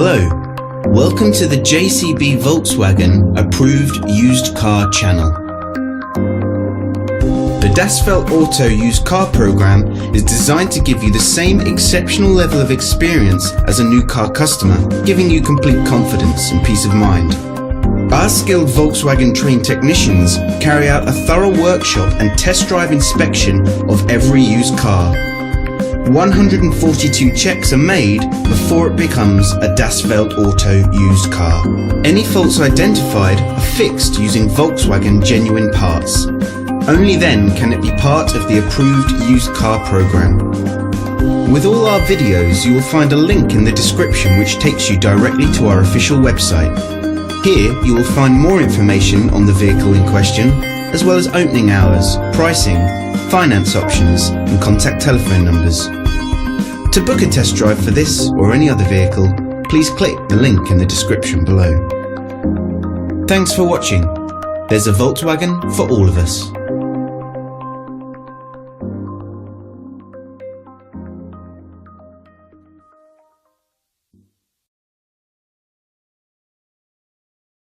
Hello, welcome to the JCB Volkswagen approved used car channel. The Das Feld Auto used car program is designed to give you the same exceptional level of experience as a new car customer, giving you complete confidence and peace of mind. Our skilled Volkswagen trained technicians carry out a thorough workshop and test drive inspection of every used car. 142 checks are made before it becomes a Das Feld Auto used car. Any faults identified are fixed using Volkswagen genuine parts. Only then can it be part of the approved used car program. With all our videos, you will find a link in the description which takes you directly to our official website. Here you will find more information on the vehicle in question, as well as opening hours, pricing, finance options and contact telephone numbers. To book a test drive for this or any other vehicle, please click the link in the description below. Thanks for watching. There's a Volkswagen for all of us.